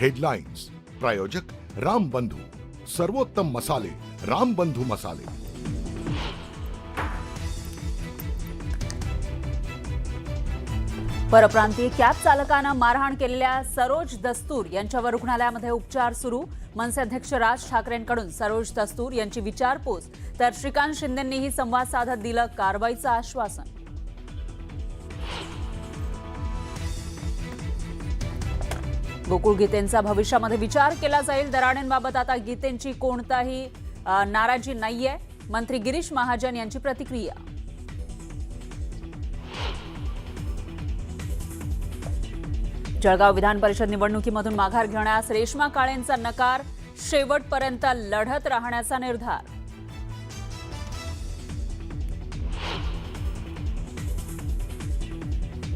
Headlines प्रायोजक राम बंधू, सर्वोत्तम मसाले राम बंधू मसाले। परप्रांतीय कॅब चालकांना मारहाण केलेल्या सरोज दस्तूर यांच्यावर रुग्णालयामध्ये उपचार सुरू। मनसे अध्यक्ष राज ठाकरेंकडून सरोज दस्तूर यांची विचारपूस, तर श्रीकांत शिंदेंनीही संवाद साधत दिलं कारवाईचं आश्वासन। गोकुळ गीतेंचा भविष्यामध्ये विचार केला जाईल। दराडेंबाबत आता गीतेंची कोणताही नाराजी नाहीये, मंत्री गिरीश महाजन यांची प्रतिक्रिया। जळगाव विधान परिषद निवडणुकीमधून माघार घेण्यास रेश्मा काळेंचा नकार, शेवटपर्यंत लढत राहण्याचा निर्धार।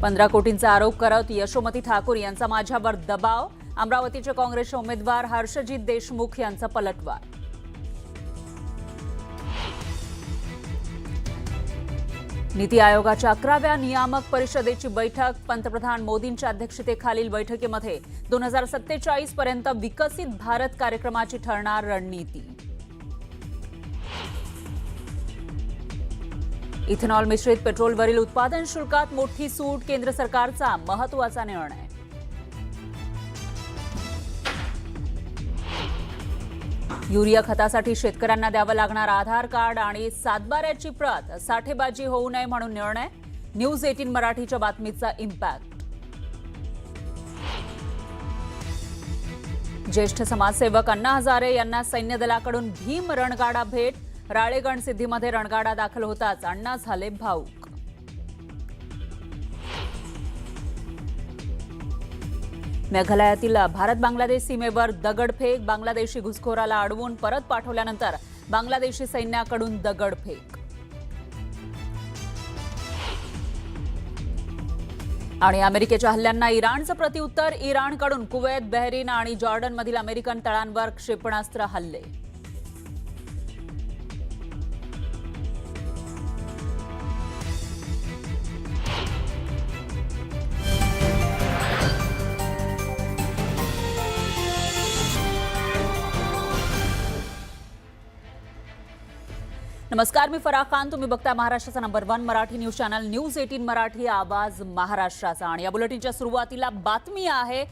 $15 कोटींचा आरोप करत यशोमती ठाकूर यांचा माझ्यावर दबाव, अमरावतीचे काँग्रेसचे उमेदवार हर्षजित देशमुख यांचा पलटवार। नीती आयोगाच्या 11व्या नियामक परिषदेची बैठक, पंतप्रधान मोदींच्या अध्यक्षतेखालील बैठकीमध्ये 2047 पर्यंत विकसित भारत कार्यक्रमाची ठरणार रणनीती। इथेनॉल मिश्रित पेट्रोलवरील उत्पादन शुल्कात मोठी सूट, केंद्र सरकारचा महत्त्वाचा निर्णय। युरिया खतासाठी शेतकऱ्यांना द्यावं लागणार आधार कार्ड आणि सातबाऱ्याची प्रत, साठेबाजी होऊ नये म्हणून निर्णय। न्यूज 18 मराठीच्या बातमीचा इम्पॅक्ट। ज्येष्ठ समाजसेवक अण्णा हजारे यांना सैन्य दलाकडून भीम रणगाडा भेट, राळेगण सिद्धीमध्ये रणगाडा दाखल होताच अण्णा झाले भाऊक। मेघालयातील भारत बांगलादेश सीमेवर दगडफेक, बांगलादेशी घुसखोराला अडवून परत पाठवल्यानंतर बांगलादेशी सैन्याकडून दगडफेक। आणि अमेरिकेच्या हल्ल्यांना इराणचं प्रत्युत्तर, इराणकडून कुवेत, बहरीन आणि जॉर्डनमधील अमेरिकन तळांवर क्षेपणास्त्र हल्ले। नमस्कार, मी फराह खान, तुम्ही बघताय महाराष्ट्राचा number 1 Marathi news channel news 18 Marathi, आवाज महाराष्ट्राचा। आणि या बुलेटिनच्या सुरुवातीला बातमी आहे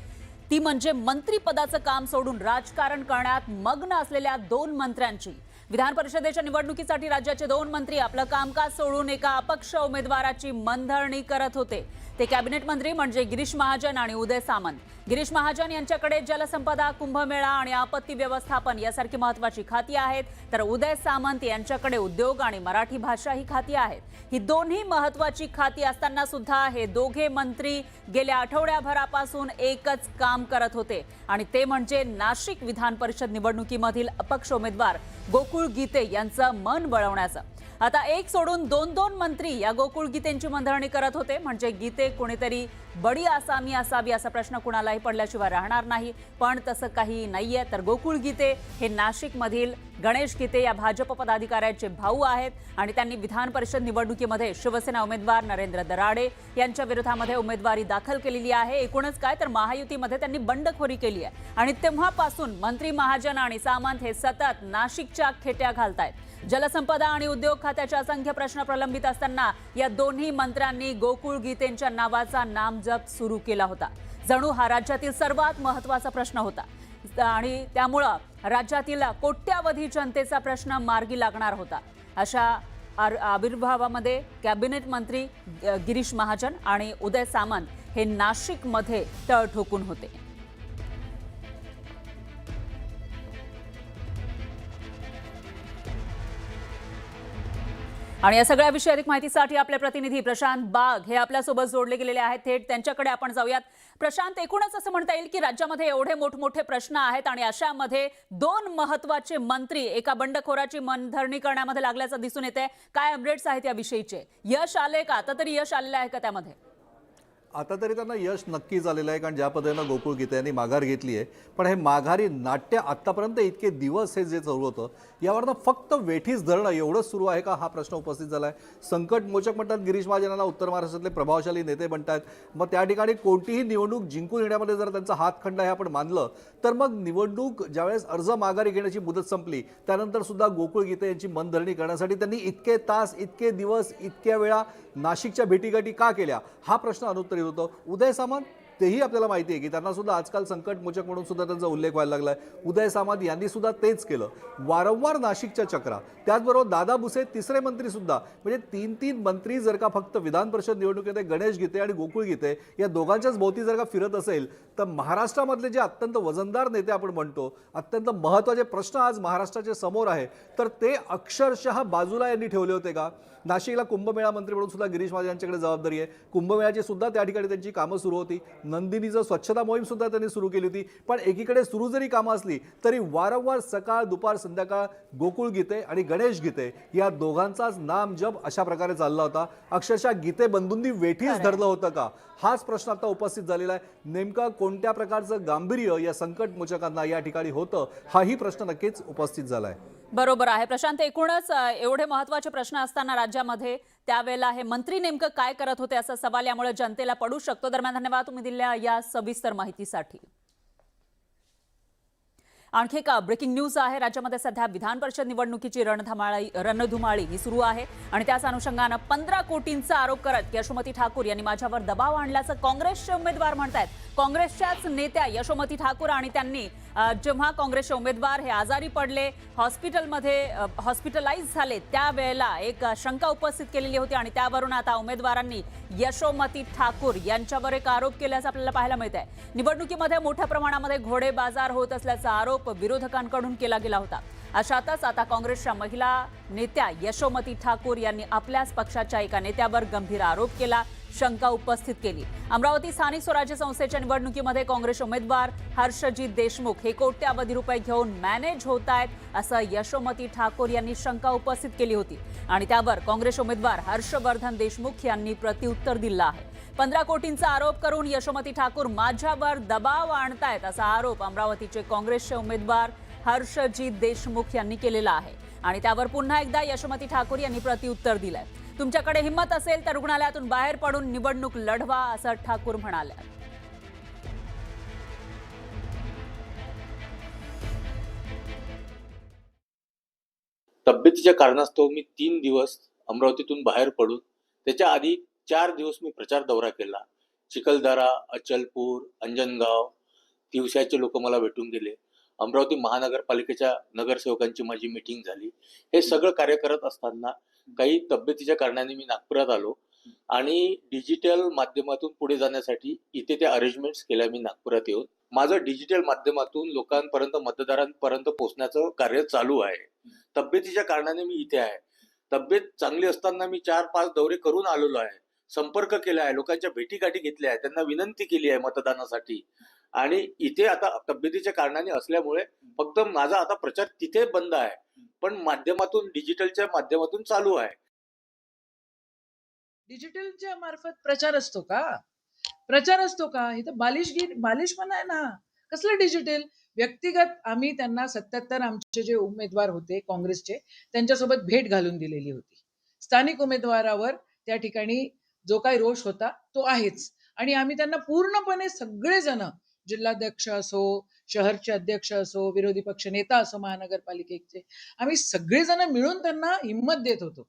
ती म्हणजे मंत्रिपदाचं काम सोडून राजकारण करण्यात मग्न असलेल्या 2 मंत्र्यांची। विधान परिषदेच्या निवडणुकीसाठी राज्याचे 2 मंत्री आपलं कामकाज सोडून एका अपक्ष उमेदवाराची मनधरणी करत होते। ते कॅबिनेट मंत्री म्हणजे गिरीश महाजन आणि उदय सामंत। गिरीश महाजन यांच्याकडे जलसंपदा, कुंभमेळा आणि आपत्ती व्यवस्थापन यासारखी महत्त्वाची खाती आहेत, तर उदय सामंत यांच्याकडे उद्योग आणि मराठी भाषा ही खाती आहेत। ही दोन्ही महत्त्वाची खाती असताना सुद्धा हे दोघे मंत्री गेल्या आठवड्याभरापासून एकच काम करत होते, आणि ते म्हणजे नाशिक विधान परिषद निवडणुकीमधील अपक्ष उमेदवार गोकुळ गीते यांचं मन वळवण्याचं। आता एक सोडून 2 मंत्री या गोकुळ गीतेंची मनधरणी करत होते, म्हणजे गीते कोणीतरी बडी आसामी असावी असा प्रश्न कुणालाही पडल्याशिवाय राहणार नाही। पण तसं काही नाहीये, तर गोकुळ गीते हे नाशिकमधील गणेश गीते या भाजप पदाधिकाऱ्यांचे भाऊ आहेत, आणि त्यांनी विधान परिषद निवडणुकीमध्ये शिवसेना उमेदवार नरेंद्र दराडे यांच्या विरोधामध्ये उमेदवारी दाखल केलेली आहे। एकूणच काय तर महायुतीमध्ये त्यांनी बंडखोरी केली आहे, आणि तेव्हापासून मंत्री महाजन आणि सामंत हे सतत नाशिकच्या खेट्या घालतायत। जलसंपदा आणि उद्योग खात्याचे असंख्य प्रश्न प्रलंबित असताना या दोन्ही मंत्र्यांनी गोकुळ गीतेंच्या नावाचा नामजप सुरू केला होता। जणू हा राज्यातील सर्वात महत्त्वाचा प्रश्न होता, आणि त्यामुळं राज्यातील कोट्यावधी जनतेचा प्रश्न मार्गी लागणार होता। अशा आविर्भावामध्ये कॅबिनेट मंत्री गिरीश महाजन आणि उदय सामंत हे नाशिकमध्ये तळ ठोकून होते। आणि या सगळ्या विषयी अधिक माहितीसाठी आपले प्रतिनिधी प्रशांत बाग हे आपल्यासोबत जोडले गेलेले आहेत। थेट त्यांच्याकडे आपण जाऊयात। प्रशांत, एकूणच असं म्हणता येईल की राज्यामध्ये एवढे मोठमोठे प्रश्न आहेत, आणि अशामध्ये 2 महत्त्वाचे मंत्री एका बंडखोराची मनधरणी करण्यामध्ये लागल्याचं दिसून येते। काय अपडेट्स आहेत या विषयीचे? यश आले का? आता तरी यश आलेलं आहे का त्यामध्ये? आता तरी त्यांना यश नक्की झालेलं आहे, कारण ज्या पद्धतीनं गोकुळ गीते यांनी माघार घेतली आहे. पण हे माघारी नाट्य आत्तापर्यंत इतके दिवस हे जे चालू होतं, यावरनं फक्त वेठीस धरणं एवढंच सुरू आहे का, हा प्रश्न उपस्थित झाला आहे. संकट मोचक म्हणतात गिरीश महाजनांना, उत्तर महाराष्ट्रातले प्रभावशाली नेते म्हणतात. मग त्या ठिकाणी कोणतीही निवडणूक जिंकून येण्यामध्ये जर त्यांचा हातखंडा हे आपण मानलं, तर मग निवडणूक ज्यावेळेस अर्ज माघारी घेण्याची मुदत संपली, त्यानंतर सुद्धा गोकुळ गीते यांची मनधरणी करण्यासाठी त्यांनी इतके तास, इतके दिवस, इतक्या वेळा नाशिकच्या भेटीगाठी का केल्या, हा प्रश्न अनुत्तरित होतो. उदय सामंत, तेही आपल्याला माहिती आहे की त्यांना सुद्धा आजकाल संकटमोचक म्हणून सुद्धा त्यांचा उल्लेख व्हायला लागलाय. उदय सामंत यांनी सुद्धा तेच केलं, वारंवार नाशिकच्या चक्रा. त्याचबरोबर दादा भुसे तिसरे मंत्री सुद्धा, म्हणजे तीन तीन मंत्री जर का फक्त विधान परिषद निवडणुकीत गणेश गीते आणि गोकुळ गीते या दोघांच्याच भोवती जर का फिरत असेल, तर महाराष्ट्रामधले जे अत्यंत वजनदार नेते आपण म्हणतो, अत्यंत महत्त्वाचे प्रश्न आज महाराष्ट्राच्या समोर आहे, तर ते अक्षरशः बाजूला यांनी ठेवले होते का? नाशिकला कुंभमेळा मंत्री म्हणून सुद्धा गिरीश महाजन यांच्याकडे जबाबदारी आहे. कुंभमेळ्याची सुद्धा त्या ठिकाणी त्यांची कामं सुरू होती. नंदिनीचं स्वच्छता मोहीम सुद्धा त्यांनी सुरू केली होती. पण एकीकडे सुरू जरी कामं असली तरी वारंवार सकाळ दुपार संध्याकाळ गोकुळ गीते आणि गणेश गीते या दोघांचाच नामजप अशा प्रकारे चालला होता. अक्षरशः गीते बंधूंनी वेठीच धरलं होतं का, हाच प्रश्न आता उपस्थित झालेला आहे. नेमका कोणत्या प्रकारचं गांभीर्य या संकटमोचकांना या ठिकाणी होतं, हाही प्रश्न नक्कीच उपस्थित झाला आहे. बरोबर आहे प्रशांत. एकूणच एवढे महत्त्वाचे प्रश्न असताना राज्यामध्ये त्यावेळेला हे मंत्री नेमकं काय करत होते असा सवाल यामुळे जनतेला पडू शकतो. दरम्यान धन्यवाद तुम्ही दिलेल्या या सविस्तर माहितीसाठी. आणखी एक ब्रेकिंग न्यूज आहे. राज्यामध्ये सध्या विधान परिषद निवडणुकीची रणधुमाळी ही सुरू आहे आणि त्याच अनुषंगानं 15 कोटींचा आरोप करत यशोमती ठाकूर यांनी माझ्यावर दबाव आणल्याचं काँग्रेसचे उमेदवार म्हणतायत. काँग्रेसच्याच नेत्या यशोमती ठाकूर आणि त्यांनी जेव्हा काँग्रेसचे उमेदवार हे आजारी पडले, हॉस्पिटलमध्ये हॉस्पिटलाइज झाले, त्यावेळेला एक शंका उपस्थित केलेली होती आणि त्यावरून आता उमेदवारांनी यशोमती ठाकूर यांच्यावर एक आरोप केल्याचं आपल्याला पाहायला मिळत आहे. निवडणुकीमध्ये मोठ्या प्रमाणामध्ये घोडे बाजार होत असल्याचा आरोप विरोधकांकडून केला गेला होता. अशातच आता काँग्रेसच्या महिला नेत्या यशोमती ठाकूर यांनी आपल्याच पक्षाच्या एका नेत्यावर गंभीर आरोप केला, शंका उपस्थित केली. अमरावती स्थानिक स्वराज्य संस्थेच्या निवडणुकीमध्ये काँग्रेस उमेदवार हर्षजित देशमुख हे कोट्यावधी रुपये घेऊन मॅनेज होत आहेत असं यशोमती ठाकूर यांनी शंका उपस्थित केली होती आणि त्यावर काँग्रेस उमेदवार हर्षवर्धन देशमुख यांनी प्रत्युत्तर दिलं आहे. 15 कोटींचा आरोप करून यशोमती ठाकूर माझ्यावर दबाव आणतायत असा आरोप अमरावतीचे काँग्रेसचे उमेदवार हर्षजित देशमुख यांनी केलेला आहे आणि त्यावर पुन्हा एकदा यशोमती ठाकूर यांनी प्रत्युत्तर दिलंय. तुमच्याकडे हिंमत असेल तर रुग्णालयातून बाहेर पडून निवडणूक लढवा असं ठाकूर म्हणाले. तब्येतीच्या कारणास्तव मी 3 दिवस अमरावतीतून बाहेर पडून त्याच्या आधी 4 दिवस मी प्रचार दौरा केला. चिखलदरा, अचलपूर, अंजनगाव, तिवसाचे लोक मला भेटून गेले. अमरावती महानगरपालिकेच्या नगरसेवकांची माझी मीटिंग झाली. हे सगळं कार्य करत असताना काही तब्येतीच्या कारणाने मी नागपुरात आलो आणि डिजिटल माध्यमातून पुढे जाण्यासाठी इथे त्या अरेंजमेंट्स केल्या मी नागपुरात येऊन. माझं डिजिटल माध्यमातून लोकांपर्यंत मतदारांपर्यंत पोहोचण्याचं कार्य चालू आहे. तब्येतीच्या कारणाने मी इथे आहे. तब्येत चांगली असताना मी 4-5 दौरे करून आलेलो आहे. संपर्क केला आहे, लोकांच्या भेटीगाठी घेतल्या आहेत, त्यांना विनंती केली आहे मतदानासाठी आणि इथे आता तब्येतीच्या कारणाने असल्यामुळे फक्त माझा आता प्रचार तिथे बंद आहे, पण माध्यमातून डिजिटलच्या माध्यमातून चालू आहे. डिजिटलच्या मार्फत प्रचार असतो का? प्रचार असतो का? हे तर बालिशपणा आहे ना. कसलं डिजिटल? व्यक्तिगत आम्ही त्यांना 77 आमचे जे उमेदवार होते काँग्रेसचे त्यांच्यासोबत भेट घालून दिलेली होती. स्थानिक उमेदवारावर त्या ठिकाणी जो काही रोष होता तो आहेच आणि आम्ही त्यांना पूर्णपणे सगळेजण, जिल्हाध्यक्ष असो, शहरचे अध्यक्ष असो, विरोधी पक्ष नेता असो महानगरपालिकेचे, आम्ही सगळेजण मिळून त्यांना हिंमत देत होतो.